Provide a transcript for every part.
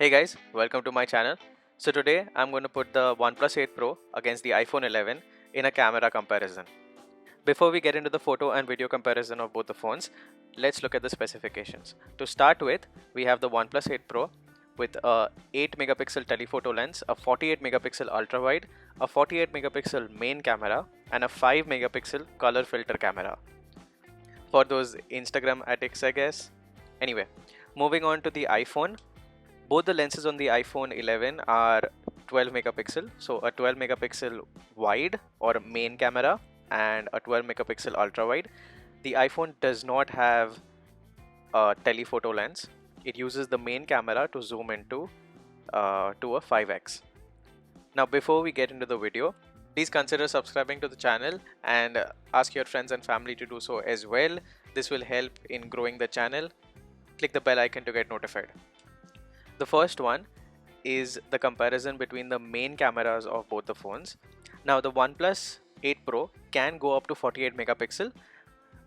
Hey guys, welcome to my channel. So today I'm going to put the OnePlus 8 Pro against the iPhone 11 in a camera comparison. Before we get into the photo and video comparison of both the phones, let's look at the specifications. To start with, we have the OnePlus 8 Pro with a 8 megapixel telephoto lens, a 48 megapixel ultra wide, a 48 megapixel main camera, and a 5 megapixel color filter camera. For those Instagram addicts, I guess. Anyway, moving on to the iPhone. Both the lenses on the iPhone 11 are 12 megapixel, so a 12 megapixel wide or main camera and a 12 megapixel ultra wide. The iPhone does not have a telephoto lens. It uses the main camera to zoom into to a 5x. Now before we get into the video, please consider subscribing to the channel and ask your friends and family to do so as well. This will help in growing the channel. Click the bell icon to get notified. The first one is the comparison between the main cameras of both the phones. Now the OnePlus 8 Pro can go up to 48 megapixel,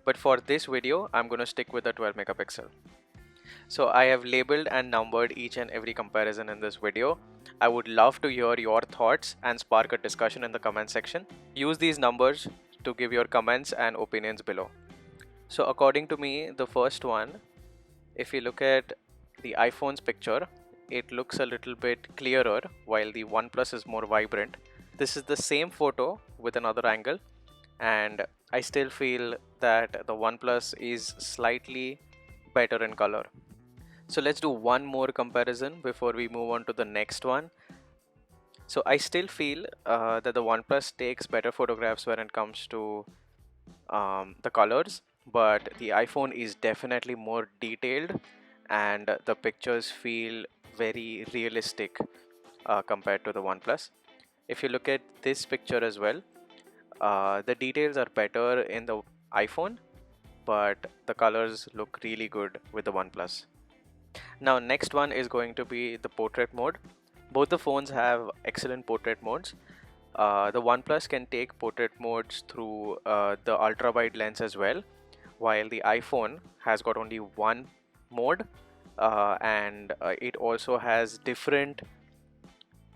but for this video I'm going to stick with the 12 megapixel. So I have labeled and numbered each and every comparison in this video. I would love to hear your thoughts and spark a discussion in the comment section. Use these numbers to give your comments and opinions below. So according to me, the first one, if you look at the iPhone's picture, it looks a little bit clearer while the OnePlus is more vibrant. This is the same photo with another angle, and I still feel that the OnePlus is slightly better in color. So let's do one more comparison before we move on to the next one. So I still feel that the OnePlus takes better photographs when it comes to the colors, but the iPhone is definitely more detailed and the pictures feel very realistic compared to the OnePlus. If you look at this picture as well, the details are better in the iPhone, but the colors look really good with the OnePlus. Now next one is going to be the portrait mode. Both the phones have excellent portrait modes. The OnePlus can take portrait modes through the ultra wide lens as well, while the iPhone has got only one mode, and it also has different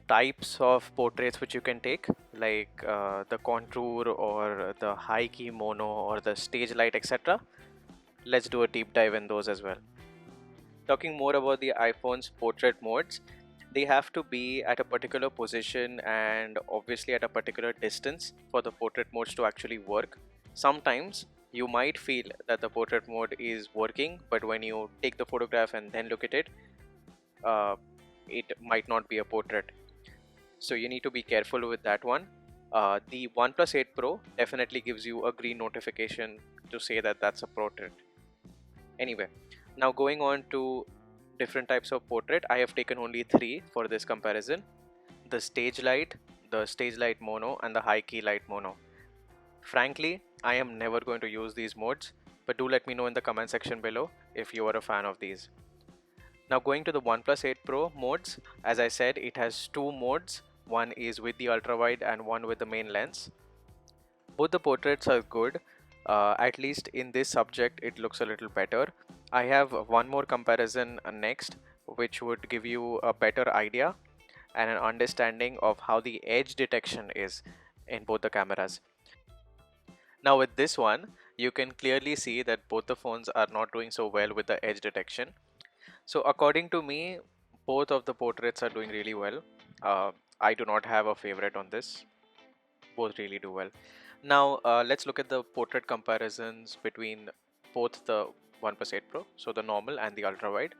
types of portraits which you can take, like the contour or the high key mono or the stage light, etc. Let's do a deep dive in those as well. Talking more about the iPhone's portrait modes, they have to be at a particular position and obviously at a particular distance for the portrait modes to actually work. Sometimes you might feel that the portrait mode is working, but when you take the photograph and then look at it, it might not be a portrait. So you need to be careful with that one. The OnePlus 8 Pro definitely gives you a green notification to say that that's a portrait. Anyway, now going on to different types of portrait, I have taken only three for this comparison: the stage light mono, and the high key light mono. Frankly, I am never going to use these modes, but do let me know in the comment section below if you are a fan of these. Now going to the OnePlus 8 Pro modes, as I said, it has two modes. One is with the ultra wide and one with the main lens. Both the portraits are good. At least in this subject it looks a little better. I have one more comparison next, which would give you a better idea and an understanding of how the edge detection is in both the cameras. Now with this one, you can clearly see that both the phones are not doing so well with the edge detection. So according to me, both of the portraits are doing really well. I do not have a favorite on this. Both really do well. Now let's look at the portrait comparisons between both the OnePlus 8 Pro, so the normal and the ultra wide.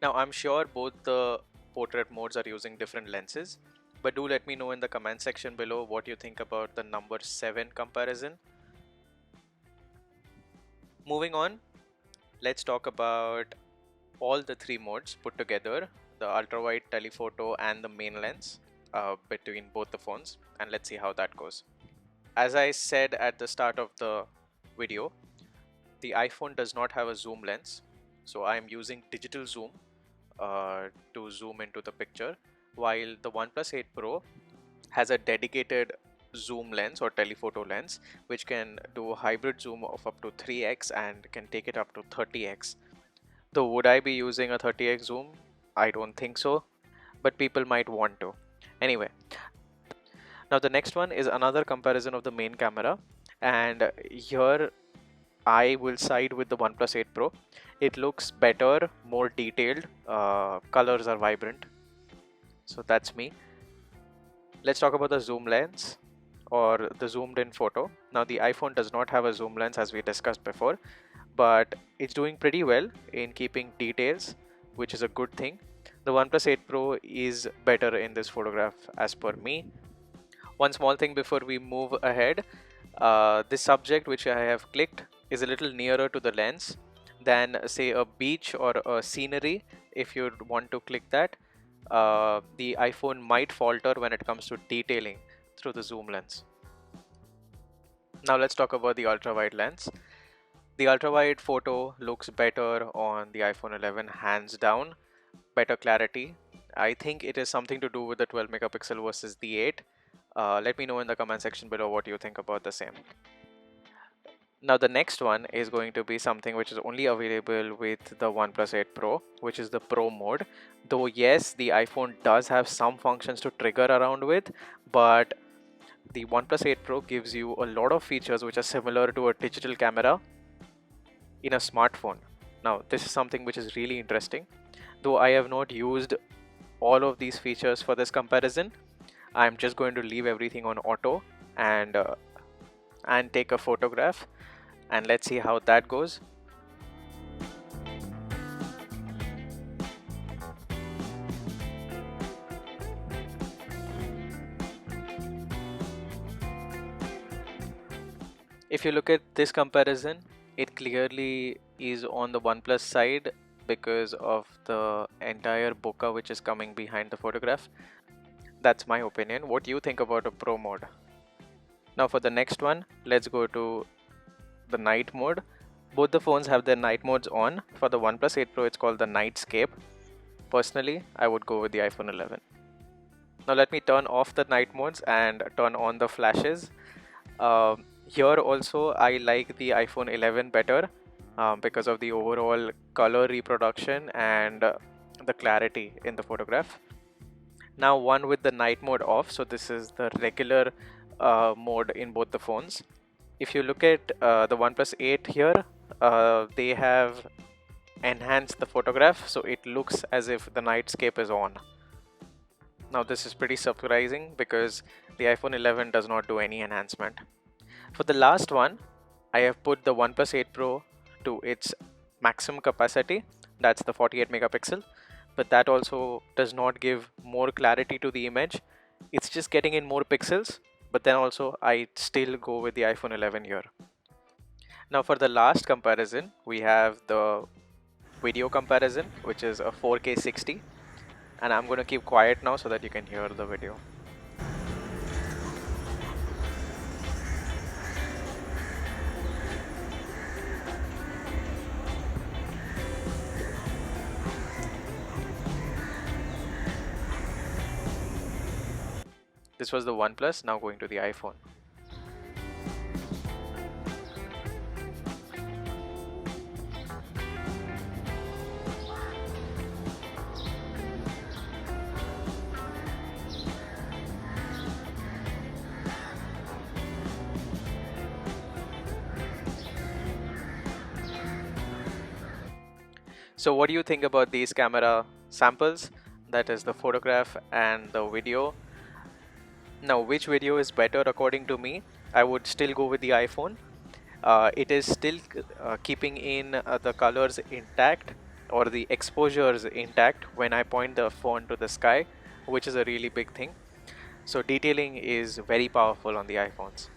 Now I'm sure both the portrait modes are using different lenses, but do let me know in the comment section below what you think about the number 7 comparison. Moving on, let's talk about all the three modes put together: the ultra wide, telephoto, and the main lens between both the phones, and let's see how that goes. As I said at the start of the video, the iPhone does not have a zoom lens, so I am using digital zoom to zoom into the picture, while the OnePlus 8 Pro has a dedicated zoom lens or telephoto lens which can do a hybrid zoom of up to 3x and can take it up to 30x. So would I be using a 30x zoom? I don't think so, but people might want to. Anyway, now the next one is another comparison of the main camera, and here I will side with the OnePlus 8 Pro. It looks better, more detailed, colors are vibrant. So that's me. Let's talk about the zoom lens or the zoomed in photo. Now the iPhone does not have a zoom lens as we discussed before, but it's doing pretty well in keeping details, which is a good thing. The OnePlus 8 Pro is better in this photograph as per me. One small thing before we move ahead, this subject which I have clicked is a little nearer to the lens than say a beach or a scenery. If you want to click that, the iPhone might falter when it comes to detailing through the zoom lens. Now let's talk about the ultra wide lens. The ultra wide photo looks better on the iPhone 11, hands down. Better clarity. I think it is something to do with the 12 megapixel versus the 8. Let me know in the comment section below what you think about the same. Now the next one is going to be something which is only available with the OnePlus 8 Pro, which is the Pro mode. Though yes, the iPhone does have some functions to trigger around with, but the OnePlus 8 Pro gives you a lot of features which are similar to a digital camera in a smartphone. Now this is something which is really interesting. Though I have not used all of these features for this comparison, I'm just going to leave everything on auto and take a photograph, and let's see how that goes. If you look at this comparison, it clearly is on the OnePlus side because of the entire bokeh which is coming behind the photograph. That's my opinion. What do you think about a Pro mode? Now for the next one, let's go to the night mode. Both the phones have their night modes on. For the OnePlus 8 Pro, it's called the Nightscape. Personally, I would go with the iPhone 11. Now let me turn off the night modes and turn on the flashes. Here also I like the iPhone 11 better because of the overall color reproduction and the clarity in the photograph. Now one with the night mode off, so this is the regular mode in both the phones. If you look at the OnePlus 8 here, they have enhanced the photograph so it looks as if the nightscape is on. Now this is pretty surprising because the iPhone 11 does not do any enhancement. For the last one, I have put the OnePlus 8 Pro to its maximum capacity, that's the 48 megapixel, but that also does not give more clarity to the image. It's just getting in more pixels, but then also I still go with the iPhone 11 here. Now for the last comparison, we have the video comparison, which is a 4K 60, and I'm going to keep quiet now so that you can hear the video. This was the OnePlus, now going to the iPhone. So what do you think about these camera samples? That is the photograph and the video. Now, which video is better according to me? I would still go with the iPhone. It is still keeping in the colors intact or the exposures intact when I point the phone to the sky, which is a really big thing. So detailing is very powerful on the iPhones.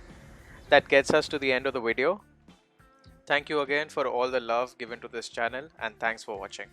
That gets us to the end of the video. Thank you again for all the love given to this channel, and thanks for watching.